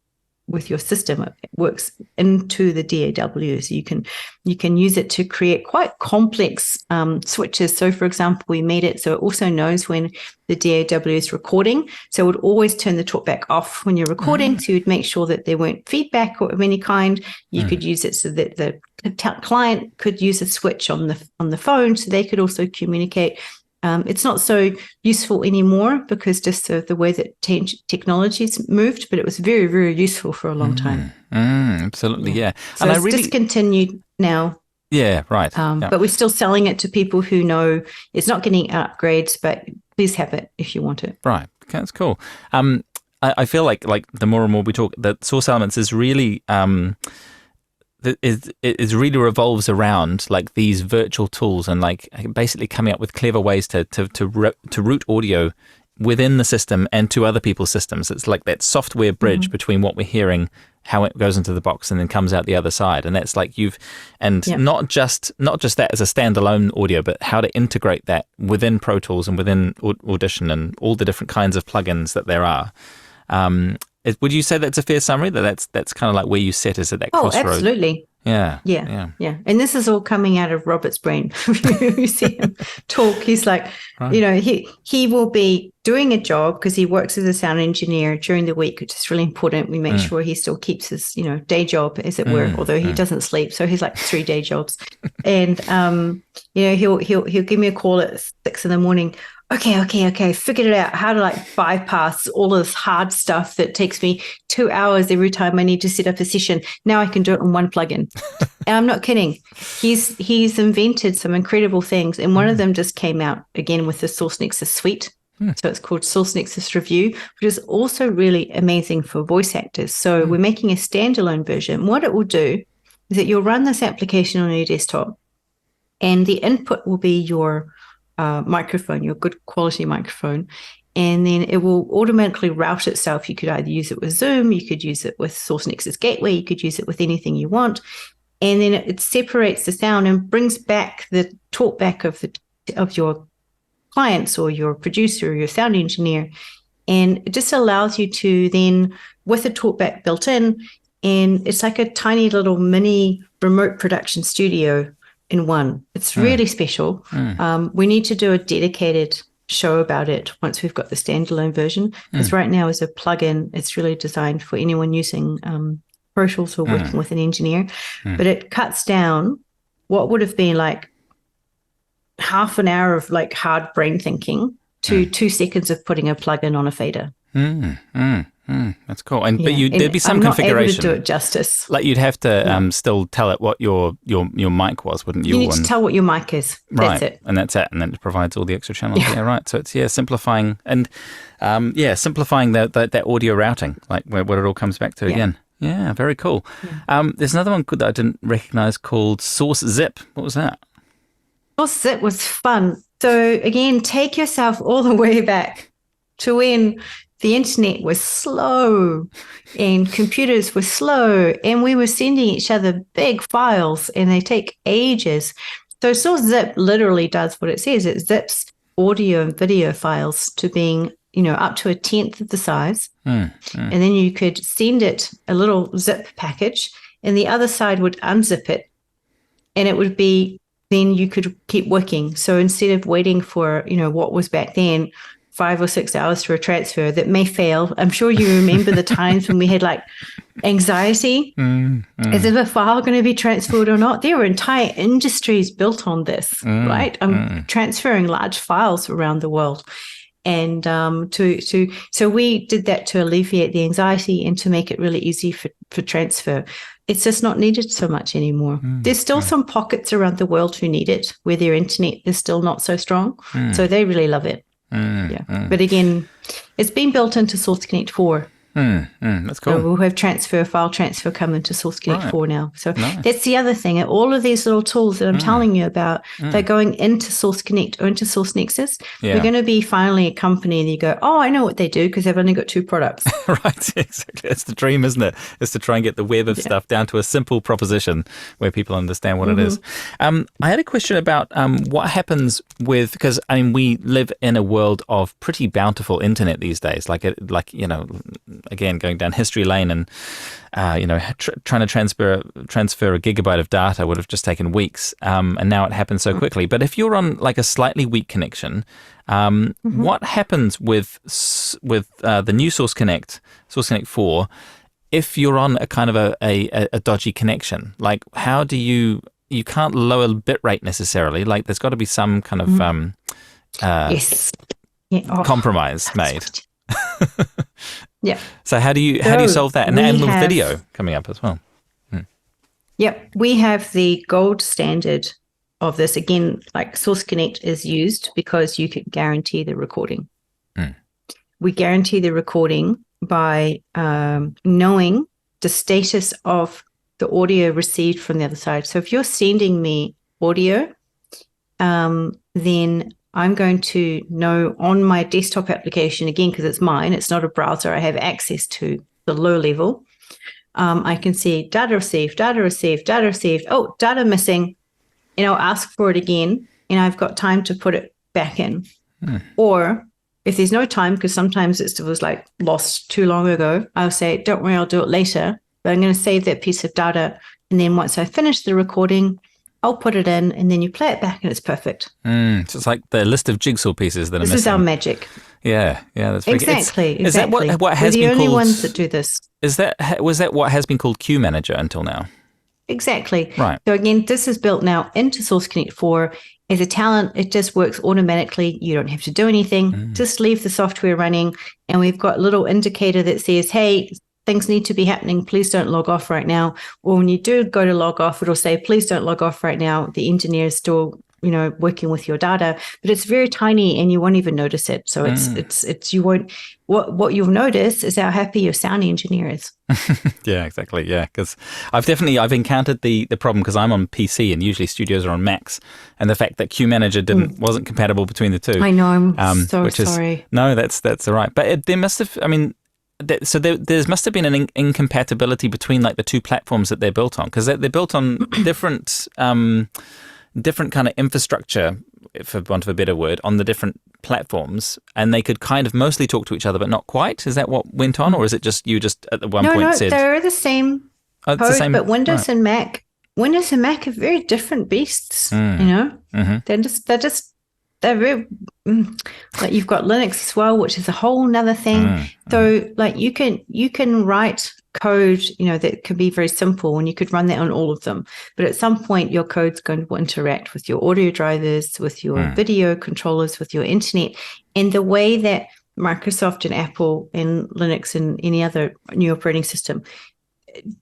with your system. It works into the DAW, so you can use it to create quite complex switches. So, for example, we made it so it also knows when the DAW is recording. So it would always turn the talkback off when you're recording. So you'd make sure that there weren't feedback of any kind. You could use it so that the client could use a switch on the phone, so they could also communicate. It's not so useful anymore because just the way that technology's moved, but it was very, very useful for a long time. Absolutely, yeah. So and it's discontinued now. Yeah, right. But we're still selling it to people who know it's not getting upgrades, but please have it if you want it. Right, okay, that's cool. I feel like the more and more we talk, that Source Elements is really... it really revolves around like these virtual tools and like basically coming up with clever ways to route audio within the system and to other people's systems. It's like that software bridge between what we're hearing, how it goes into the box and then comes out the other side. And that's like not just that as a standalone audio, but how to integrate that within Pro Tools and within Audition and all the different kinds of plugins that there are. Would you say that's a fair summary? That's kind of like where you sit, is at that crossroad? Oh, absolutely. Yeah. And this is all coming out of Robert's brain. You see him talk. He's like, he will be doing a job because he works as a sound engineer during the week, which is really important. We make sure he still keeps his, day job, as it were, although he doesn't sleep. So he's like 3 day jobs. And, he'll give me a call at 6 a.m. Okay, figured it out how to bypass all this hard stuff that takes me 2 hours every time I need to set up a session. Now I can do it on one plugin. And I'm not kidding. He's invented some incredible things. And one of them just came out again with the Source Nexus suite. So it's called Source Nexus Review, which is also really amazing for voice actors. So we're making a standalone version. What it will do is that you'll run this application on your desktop and the input will be your microphone, your good quality microphone, and then it will automatically route itself. You could either use it with Zoom, you could use it with Source Nexus Gateway, you could use it with anything you want, and then it separates the sound and brings back the talkback of your clients or your producer or your sound engineer, and it just allows you to then, with a talkback built in, and it's like a tiny little mini remote production studio in one. It's really special. We need to do a dedicated show about it once we've got the standalone version, because right now as a plugin, it's really designed for anyone using Pro Tools or working with an engineer, but it cuts down what would have been like half an hour of like hard brain thinking to 2 seconds of putting a plugin on a fader. That's cool. And but there'd be some configuration. I'm not able to do it justice. Like you'd have to still tell it what your mic was, wouldn't you? You need to tell what your mic is. Right. That's it. And that's it. And then it provides all the extra channels. Yeah, right. So it's simplifying and simplifying that audio routing, like what it all comes back to again. Yeah, very cool. There's another one that I didn't recognize called Source Zip. What was that? Source Zip was fun. So again, take yourself all the way back to when the internet was slow and computers were slow and we were sending each other big files and they take ages. So Source Zip literally does what it says. It zips audio and video files to being, up to 1/10 of the size. And then you could send it a little zip package and the other side would unzip it and it would be, then you could keep working. So instead of waiting for, what was back then, 5 or 6 hours for a transfer that may fail. I'm sure you remember the times when we had like anxiety. Is the file going to be transferred or not? There were entire industries built on this, right? I'm transferring large files around the world. And so we did that to alleviate the anxiety and to make it really easy for transfer. It's just not needed so much anymore. There's still some pockets around the world who need it, where their internet is still not so strong. So they really love it. But again, it's been built into Source Connect 4. That's cool. So we'll have file transfer come into Source Connect 4 now. So that's the other thing. All of these little tools that I'm telling you about, they're going into Source Connect or into Source Nexus. We're going to be finally a company and you go, oh, I know what they do because they've only got 2 products. Right, exactly. It's the dream, isn't it? Is to try and get the web of stuff down to a simple proposition where people understand what it is. I had a question about what happens with, because we live in a world of pretty bountiful internet these days. again, going down history lane and, trying to transfer a gigabyte of data would have just taken weeks. And now it happens so quickly. But if you're on like a slightly weak connection, what happens with the new Source Connect 4, if you're on a kind of a dodgy connection? Like, how do you can't lower bitrate necessarily. Like, there's got to be some kind of yes. compromise made. Yeah. So how do you solve that? And with video coming up as well. Yep. We have the gold standard of this. Again, like Source Connect is used because you can guarantee the recording. We guarantee the recording by knowing the status of the audio received from the other side. So if you're sending me audio, then I'm going to know on my desktop application, again, because it's mine, it's not a browser, I have access to the low level. I can see data received, data received, data received. Oh, data missing. And I'll ask for it again, and I've got time to put it back in. Or if there's no time, because sometimes it was like lost too long ago, I'll say, don't worry, I'll do it later. But I'm going to save that piece of data. And then once I finish the recording, I'll put it in, and then you play it back and it's perfect. So it's like the list of jigsaw pieces that are missing. This is our magic. Yeah, that's exactly. Is that what has been called? We're the only ones that do this. Was that what has been called Q Manager until now? Exactly. Right. So again, this is built now into Source Connect 4. As a talent, it just works automatically. You don't have to do anything. Just leave the software running, and we've got a little indicator that says, hey, things need to be happening. Please don't log off right now. Or when you do go to log off, it'll say, please don't log off right now. The engineer is still, working with your data, but it's very tiny and you won't even notice it. So it's you won't, what you'll notice is how happy your sound engineer is. Yeah, exactly. Yeah. Because I've encountered the problem, because I'm on PC and usually studios are on Macs, and the fact that Q Manager wasn't compatible between the two. I know. I'm so sorry. No, that's all right. But there must have, there must have been an incompatibility between like the two platforms that they're built on, because they're built on different kind of infrastructure, for want of a better word, on the different platforms, and they could kind of mostly talk to each other, but not quite. Is that what went on, or is it just you just at the one point said? No, they're the same code, the same, but Windows and Mac are very different beasts. They're very like, you've got Linux as well, which is a whole nother thing. So like you can write code, that can be very simple, and you could run that on all of them. But at some point, your code's going to interact with your audio drivers, with your video controllers, with your internet. And the way that Microsoft and Apple and Linux and any other new operating system,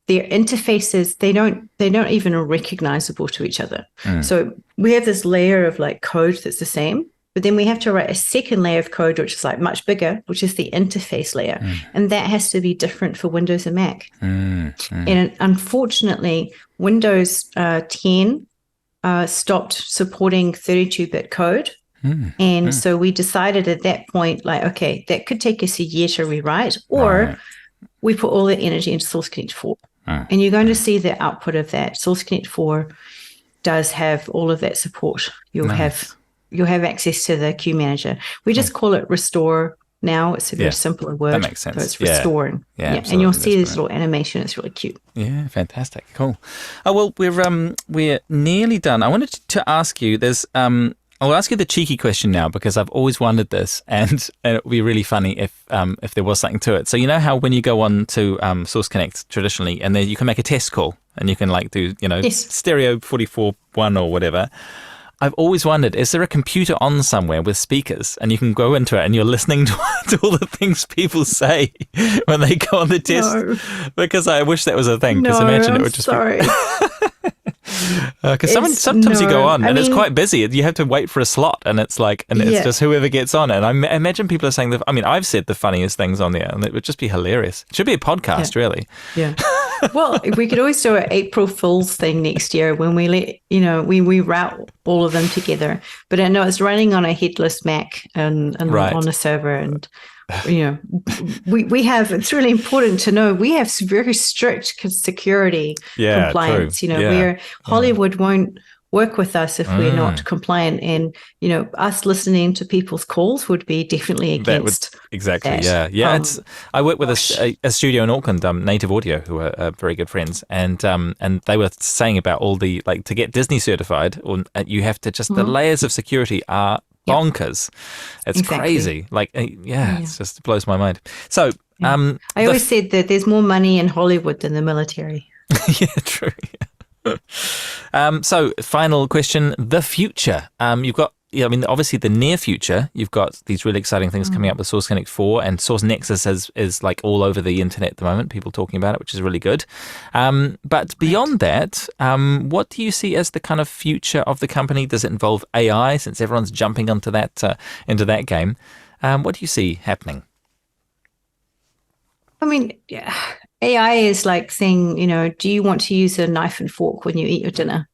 their interfaces, they don't even are recognizable to each other. So we have this layer of like code that's the same, but then we have to write a second layer of code, which is like much bigger, which is the interface layer. And that has to be different for Windows and Mac. And unfortunately, Windows 10 stopped supporting 32-bit code. And so we decided at that point, like, okay, that could take us a year to rewrite, or we put all the energy into Source Connect 4. And you're going to see the output of that. Source Connect 4 does have all of that support. You'll have access to the Q Manager. We just call it Restore now. It's a very simpler word. That makes sense. So it's restoring. Yeah. And you'll see this little animation. It's really cute. Yeah, fantastic. Cool. Oh, well, we're nearly done. I wanted to ask you, I'll ask you the cheeky question now, because I've always wondered this, and it would be really funny if there was something to it. So you know how when you go on to Source Connect traditionally, and then you can make a test call, and you can like do stereo 44.1 or whatever. I've always wondered, is there a computer on somewhere with speakers, and you can go into it and you're listening to all the things people say when they go on the test? No. Because I wish that was a thing. Because imagine it would just sorry. Because sometimes you go on and it's quite busy. You have to wait for a slot, and it's just whoever gets on. And I imagine people are saying I've said the funniest things on there, and it would just be hilarious. It should be a podcast, really. Yeah. Well, we could always do an April Fool's thing next year when we we route all of them together. But I know it's running on a headless Mac and on a server, and we have, it's really important to know, we have very strict security compliance. True. Where Hollywood work with us if we're not compliant. And, us listening to people's calls would be definitely against exactly, that. Yeah. I work with a studio in Auckland, Native Audio, who are very good friends, and they were saying about all the, like, to get Disney certified, or you have to just, the layers of security are bonkers. It's crazy. Like, it just blows my mind. So, I always said that there's more money in Hollywood than the military. Yeah, true. So, final question: the future. You've got, obviously the near future. You've got these really exciting things coming up with Source Connect 4, and Source Nexus is like all over the internet at the moment. People talking about it, which is really good. But beyond that, what do you see as the kind of future of the company? Does it involve AI? Since everyone's jumping onto that into that game, what do you see happening? I mean, AI is like saying, do you want to use a knife and fork when you eat your dinner?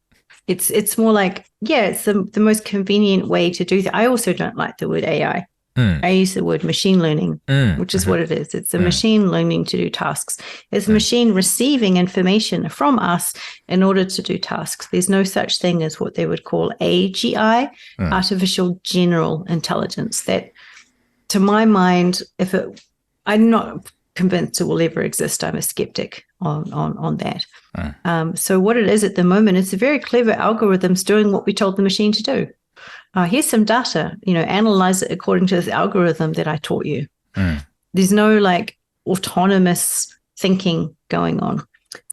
It's more like, it's the most convenient way to do that. I also don't like the word AI. I use the word machine learning, which is what it is. It's a machine learning to do tasks. It's a machine receiving information from us in order to do tasks. There's no such thing as what they would call AGI, artificial general intelligence. That, to my mind, I'm not convinced it will ever exist. I'm a skeptic on that. So what it is at the moment, it's a very clever algorithms doing what we told the machine to do. Here's some data, analyze it according to this algorithm that I taught you. There's no like autonomous thinking going on.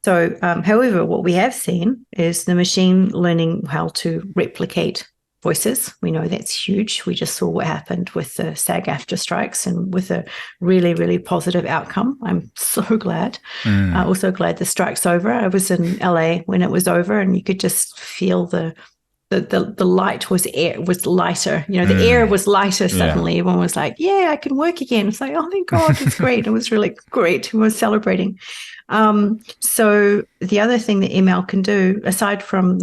So, however, what we have seen is the machine learning how to replicate voices. We know that's huge. We just saw what happened with the SAG-AFTRA strikes, and with a really, really positive outcome. I'm so glad. Also glad the strike's over. I was in LA when it was over, and you could just feel the light was lighter. The air was lighter suddenly. Everyone was like, I can work again. It's like, oh my God, it's great. It was really great. We were celebrating. So the other thing that ML can do, aside from,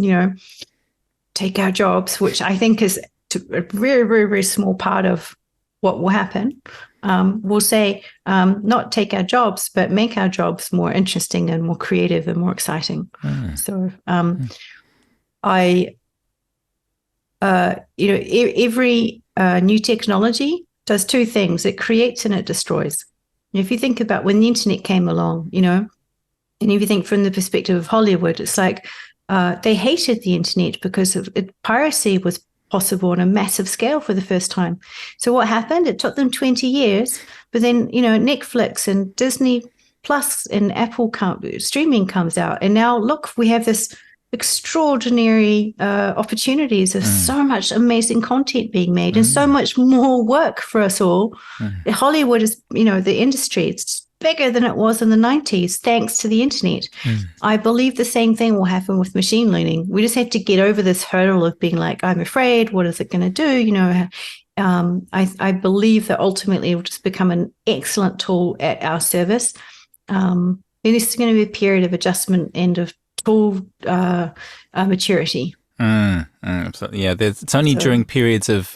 take our jobs, which I think is a very, very, very small part of what will happen. We'll say not take our jobs, but make our jobs more interesting and more creative and more exciting. So every new technology does two things. It creates and it destroys. If you think about when the internet came along, and if you think from the perspective of Hollywood, it's like, they hated the internet because piracy was possible on a massive scale for the first time. So what happened? It took them 20 years, but then, Netflix and Disney Plus and Apple streaming comes out. And now, look, we have this extraordinary opportunities of so much amazing content being made and so much more work for us all. Hollywood is, the industry, it's bigger than it was in the 90s, thanks to the internet. I believe the same thing will happen with machine learning. We just have to get over this hurdle of being like, I'm afraid, what is it going to do? I believe that ultimately it will just become an excellent tool at our service. And it's going to be a period of adjustment and of tool maturity. Absolutely, yeah. It's only during periods of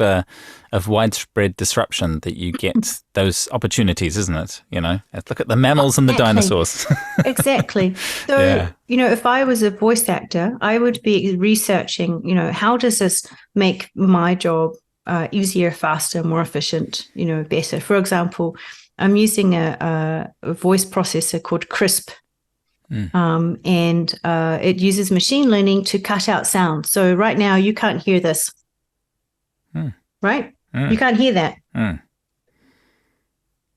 widespread disruption that you get those opportunities, isn't it? Look at the mammals and the dinosaurs. Exactly. So, if I was a voice actor, I would be researching, how does this make my job easier, faster, more efficient, better? For example, I'm using a voice processor called CRISP. And it uses machine learning to cut out sound. So right now you can't hear this, right? You can't hear that.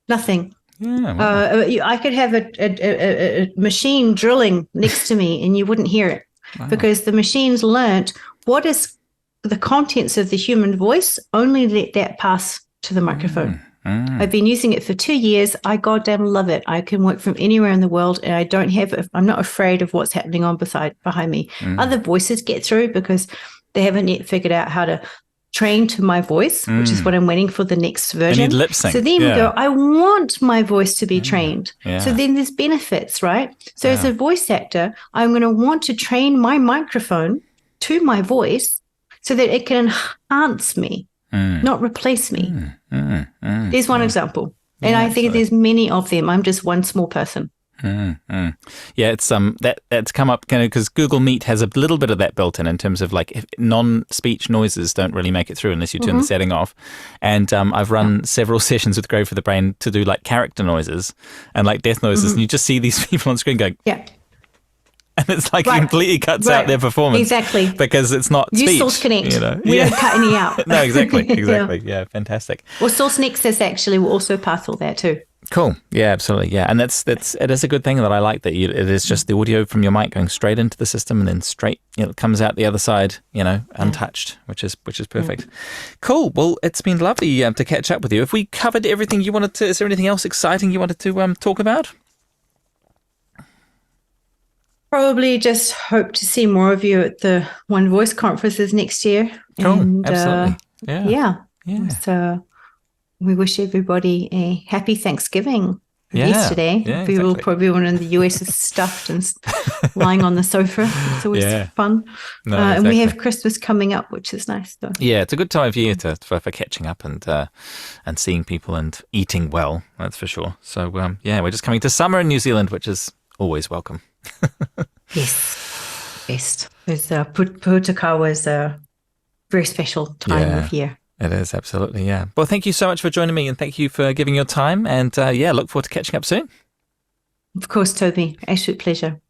Nothing. I could have a machine drilling next to me and you wouldn't hear it because the machine's learnt what is the contents of the human voice, only let that pass to the microphone. I've been using it for 2 years. I goddamn love it. I can work from anywhere in the world, and I'm not afraid of what's happening behind me. Other voices get through because they haven't yet figured out how to train to my voice, which is what I'm waiting for the next version. They need lip sync. So then we go, I want my voice to be trained. So then there's benefits, right? So as a voice actor, I'm going to want to train my microphone to my voice so that it can enhance me. Not replace me. There's one example. And I think there's many of them. I'm just one small person. Yeah, it's that's come up kind of because Google Meet has a little bit of that built in terms of like if non-speech noises don't really make it through unless you turn the setting off. And I've run several sessions with Great for the Brain to do like character noises and like death noises, and you just see these people on screen going, Yeah. and it's like completely cuts out their performance. Exactly. Because it's not Use speech. Source Connect. You know? We don't cut any out. No, exactly. Yeah, fantastic. Well, Source Nexus actually will also pass all that too. Cool. Yeah, absolutely. Yeah, and it is a good thing that I like that it is just the audio from your mic going straight into the system and then straight, it comes out the other side, untouched, which is perfect. Cool. Well, it's been lovely to catch up with you. If we covered everything you wanted to, is there anything else exciting you wanted to talk about? Probably just hope to see more of you at the One Voice conferences next year. Cool. And, Absolutely. Yeah. So we wish everybody a happy Thanksgiving. Yesterday, people probably in the US is stuffed and lying on the sofa. It's always fun. No, and we have Christmas coming up, which is nice. So. Yeah, it's a good time of year for catching up and seeing people and eating well. That's for sure. So we're just coming to summer in New Zealand, which is always welcome. Yes, best. Putakawa is a very special time of year. It is, absolutely, yeah. Well, thank you so much for joining me and thank you for giving your time and look forward to catching up soon. Of course, Toby. Absolute pleasure.